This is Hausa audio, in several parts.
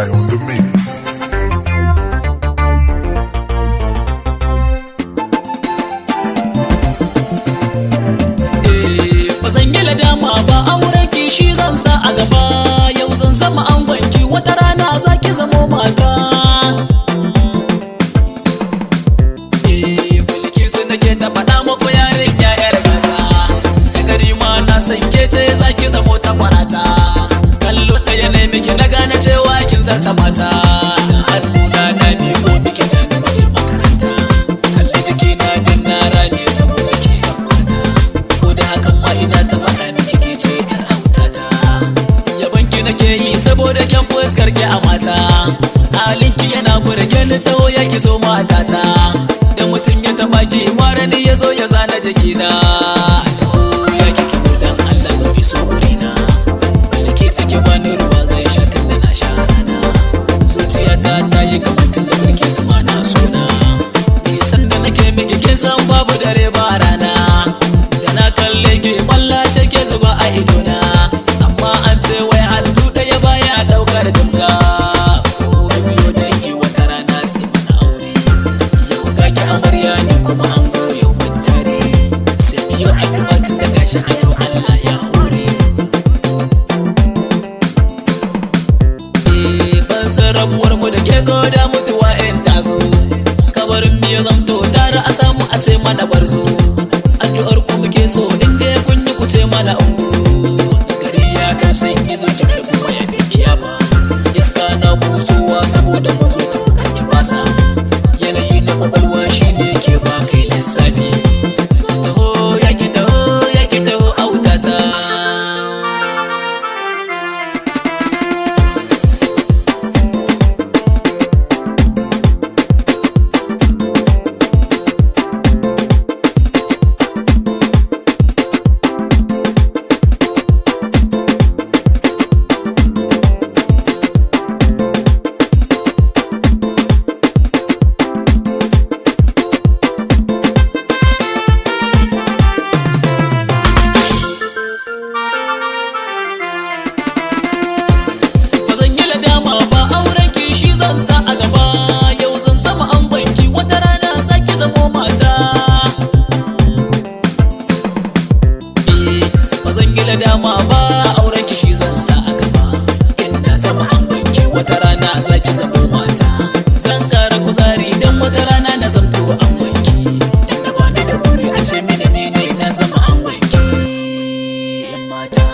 Z-Guy on the mix. Bazan yi ladama ba, auren ki shi zan sa a gaba. Yau zan zama angonki, wata rana zaki zamo mata. Bilkisu nake ta faɗa muku yarinya yar gata. Da gari ma na san ke ce zaki zamo ta kwarata. Kallo ɗaya ne miki na gane cewa kin zarta mata. Hannuna na miƙo miki ta na waje makaranta. Kalli jikina din na rame saboda ke yan mata. Ko da hakan ma ina ta faɗa miki ke ce yar autata. Yabanki nake yi saboda kyan fuskar ki a mata. Halinki yana burge ni, taho ya ki zo matata. Da mutum ya taɓa ki kwara ni ya zo ya zana jikina. Taho ya ki zo dan Allah zo iso gurina. Balki sake bani ruwa zai sha tun da na sha rana. Zuciyata ta yi kamar tun da mulki su ma na sona. Nisan da nake miki kin san babu dare ba rana. Da na kalle ki balla ce ke zuba a idona. Amma an ce wai hannu ɗaya baya ɗaukar jimga. Ko biyo dangi wata rana sai mana aure. Yau ga ki amarya ni kuma an goyo mun tare. Sai biyo addu'a tun da gashi a yau Allah ya hore. Ban san rabuwar mu da ke goda mutuwa in tazo. Kabarin mu ya zamto tare a samu a ce mana gwarzo. Addu'ar ku muke so in dai kun yi ku ce mana ungo. Gari ya ɗau sanyi zo ki karɓi waya bai kiya ba. Iska na busowa saboda mu zo ta ki fasa. Yanayi na kwakwalwa shine ke ba kai lissafi. Taho ya ki taho autata. Bazan yi ladama ba, auren ki shi zan sa a gaba. Yau zan zama angonki, wata rana zaki zamo mata. Bazan yi ladama ba, auren ki shi zan sa a gaba. In na zama angonki, wata rana zaki zamo mata. Zan ƙara kuzari dan wata rana na zamto angonki. Dan na bani da buri a ce mini ne na zama angonki. Yan mata.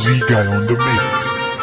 Z-Guy on the mix.